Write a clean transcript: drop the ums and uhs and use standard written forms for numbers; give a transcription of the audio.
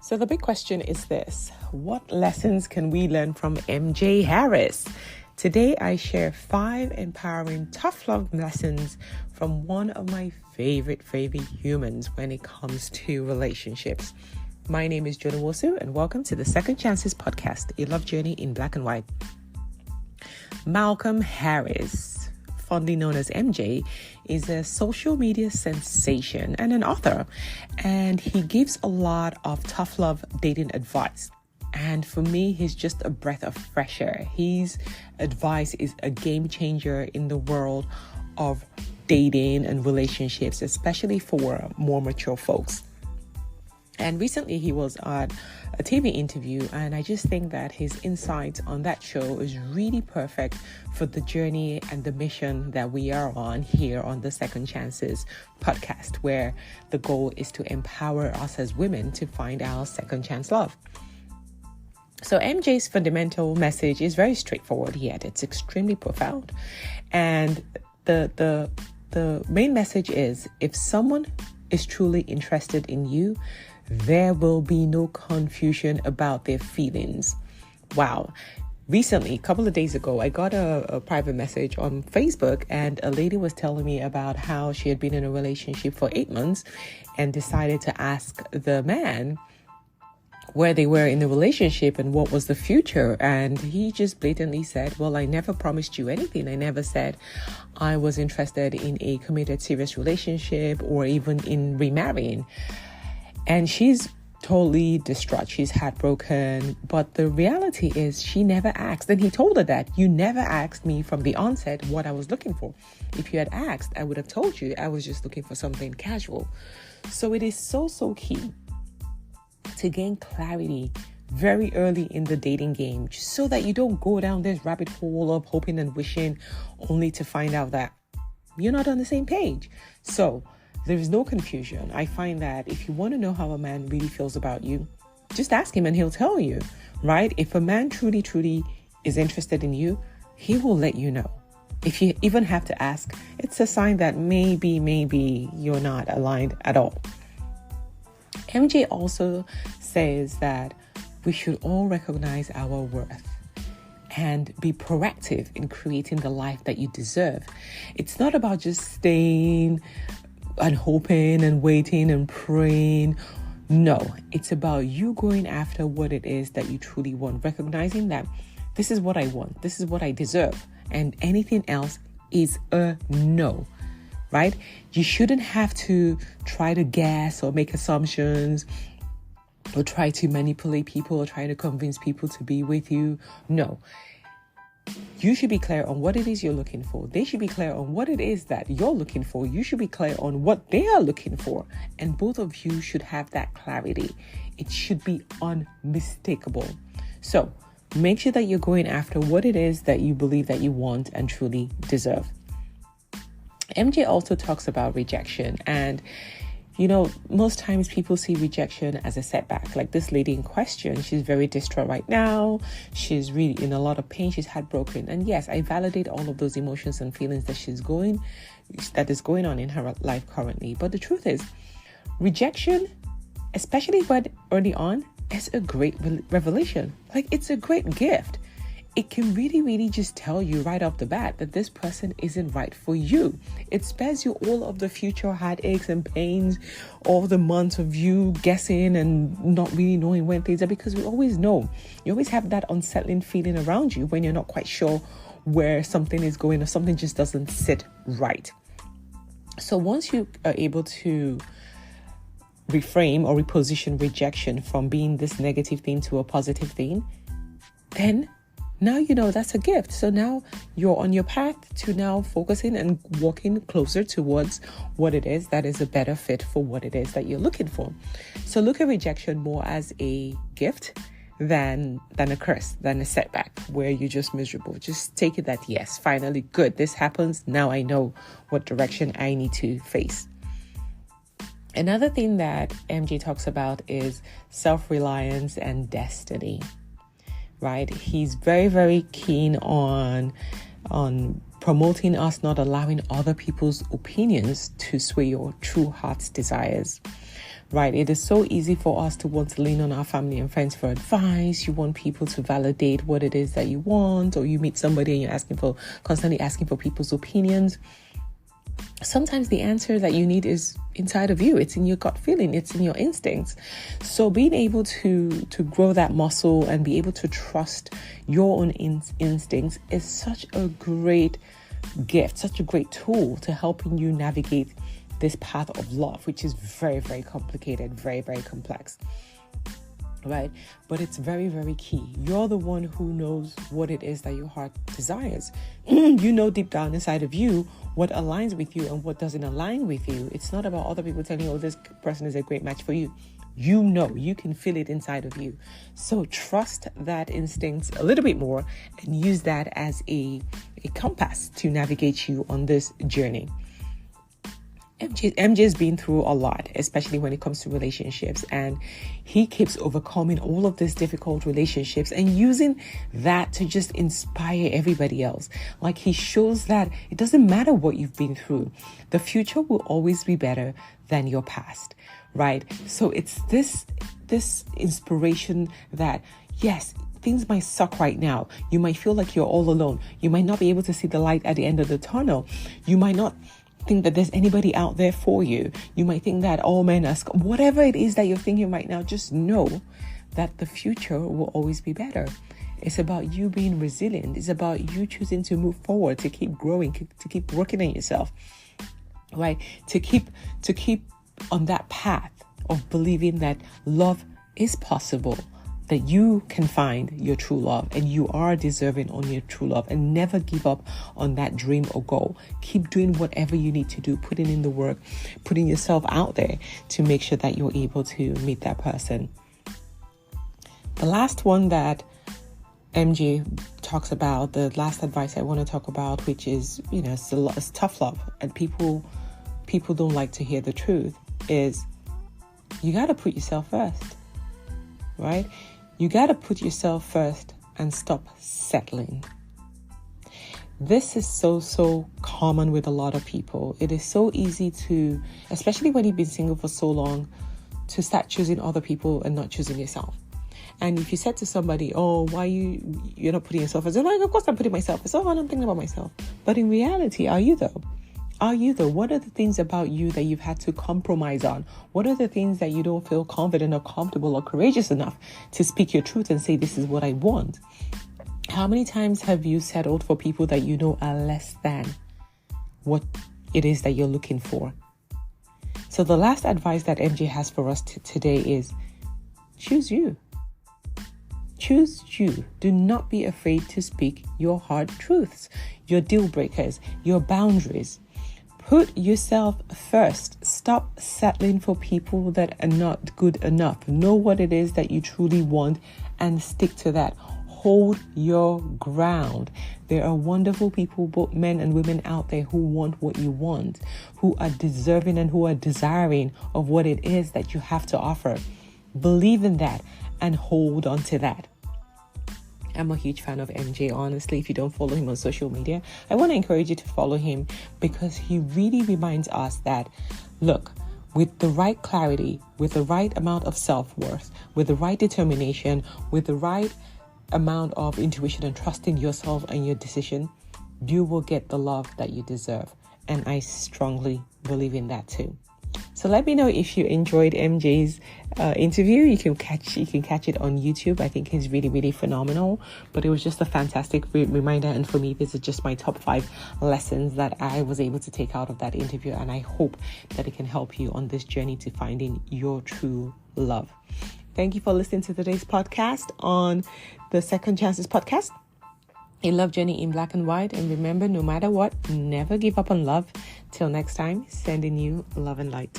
So the big question is this: what lessons can we learn from MJ Harris? Today, I share 5 empowering tough love lessons from one of my favorite humans when it comes to relationships. My name is Joan Nwosu, and welcome to the Second Chances podcast, a love journey in black and white. Malcolm Harris, fondly known as MJ, is a social media sensation and an author, and he gives a lot of tough love dating advice. And for me, he's just a breath of fresh air. His advice is a game changer in the world of dating and relationships, especially for more mature folks. And recently he was at a TV interview, and I just think that his insights on that show is really perfect for the journey and the mission that we are on here on the Second Chances podcast, where the goal is to empower us as women to find our second chance love. So MJ's fundamental message is very straightforward, yet it's extremely profound. And the main message is, if someone is truly interested in you, there will be no confusion about their feelings. Wow. Recently, a couple of days ago, I got a private message on Facebook, and a lady was telling me about how she had been in a relationship for 8 months and decided to ask the man where they were in the relationship and what was the future. And he just blatantly said, well, I never promised you anything. I never said I was interested in a committed, serious relationship or even in remarrying. And she's totally distraught. She's heartbroken. But the reality is she never asked. And he told her that you never asked me from the onset what I was looking for. If you had asked, I would have told you I was just looking for something casual. So it is so key to gain clarity very early in the dating game, just so that you don't go down this rabbit hole of hoping and wishing only to find out that you're not on the same page. So there is no confusion. I find that if you want to know how a man really feels about you, just ask him and he'll tell you, right? If a man truly is interested in you, he will let you know. If you even have to ask, it's a sign that maybe you're not aligned at all. MJ also says that we should all recognize our worth and be proactive in creating the life that you deserve. It's not about just staying and hoping and waiting and praying. No, it's about you going after what it is that you truly want, recognizing that this is what I want, this is what I deserve, and anything else is a no. Right? You shouldn't have to try to guess or make assumptions or try to manipulate people or try to convince people to be with you. No. You should be clear on what it is you're looking for. They should be clear on what it is that you're looking for. You should be clear on what they are looking for. And both of you should have that clarity. It should be unmistakable. So make sure that you're going after what it is that you believe that you want and truly deserve. MJ also talks about rejection, and most times people see rejection as a setback. Like this lady in question, she's very distraught right now. She's really in a lot of pain. She's heartbroken. And yes, I validate all of those emotions and feelings that is going on in her life currently. But the truth is, rejection, especially when early on, is a great revelation. Like, it's a great gift. It can really just tell you right off the bat that this person isn't right for you. It spares you all of the future heartaches and pains, all the months of you guessing and not really knowing when things are, because we always know. You always have that unsettling feeling around you when you're not quite sure where something is going or something just doesn't sit right. So once you are able to reframe or reposition rejection from being this negative thing to a positive thing, then now you know that's a gift. So now you're on your path to now focusing and walking closer towards what it is that is a better fit for what it is that you're looking for. So look at rejection more as a gift than a curse, than a setback where you're just miserable. Just take it that, yes, finally, good, this happens. Now I know what direction I need to face. Another thing that MJ talks about is self-reliance and destiny. Right? He's very keen on promoting us not allowing other people's opinions to sway your true heart's desires. right? It is so easy for us to want to lean on our family and friends for advice. You want people to validate what it is that you want, or you meet somebody and you're constantly asking for people's opinions. Sometimes the answer that you need is inside of you. It's in your gut feeling. It's in your instincts. So being able to grow that muscle and be able to trust your own instincts is such a great gift, such a great tool to helping you navigate this path of love, which is very, very complicated, very, very complex, right? But it's very, very key. You're the one who knows what it is that your heart desires. You know deep down inside of you what aligns with you and what doesn't align with you. It's not about other people telling you, oh, this person is a great match for you. You know, you can feel it inside of you. So trust that instinct a little bit more and use that as a compass to navigate you on this journey. MJ's been through a lot, especially when it comes to relationships, and he keeps overcoming all of these difficult relationships and using that to just inspire everybody else. Like, he shows that it doesn't matter what you've been through. The future will always be better than your past, right? So it's this inspiration that, yes, things might suck right now. You might feel like you're all alone. You might not be able to see the light at the end of the tunnel. You might not think that there's anybody out there for you. You might think that all men are whatever it is that you're thinking right now. Just know that the future will always be better. It's about you being resilient. It's about you choosing to move forward, to keep growing, to keep working on yourself, right? To keep on that path of believing that love is possible, that you can find your true love and you are deserving on your true love, and never give up on that dream or goal. Keep doing whatever you need to do, putting in the work, putting yourself out there to make sure that you're able to meet that person. The last one that MJ talks about, the last advice I want to talk about, which is, it's tough love, and people don't like to hear the truth, is you got to put yourself first, right? You got to put yourself first and stop settling. This is so common with a lot of people. It is so easy to, especially when you've been single for so long, to start choosing other people and not choosing yourself. And if you said to somebody, oh, why you're not putting yourself first? They're like, of course I'm putting myself first. Oh, I'm thinking about myself. But in reality, are you though? Are you though? What are the things about you that you've had to compromise on? What are the things that you don't feel confident or comfortable or courageous enough to speak your truth and say, this is what I want? How many times have you settled for people that you know are less than what it is that you're looking for? So the last advice that MJ has for us today is choose you. Choose you. Do not be afraid to speak your hard truths, your deal breakers, your boundaries. Put yourself first. Stop settling for people that are not good enough. Know what it is that you truly want and stick to that. Hold your ground. There are wonderful people, both men and women out there, who want what you want, who are deserving and who are desiring of what it is that you have to offer. Believe in that and hold on to that. I'm a huge fan of MJ, honestly. If you don't follow him on social media, I want to encourage you to follow him, because he really reminds us that, look, with the right clarity, with the right amount of self-worth, with the right determination, with the right amount of intuition and trusting yourself and your decision, you will get the love that you deserve. And I strongly believe in that too. So let me know if you enjoyed MJ's interview. You can catch it on YouTube. I think he's really, really phenomenal. But it was just a fantastic reminder. And for me, this is just my top 5 lessons that I was able to take out of that interview. And I hope that it can help you on this journey to finding your true love. Thank you for listening to today's podcast on the Second Chances podcast. A love journey in black and white. And remember, no matter what, never give up on love. Till next time, sending you love and light.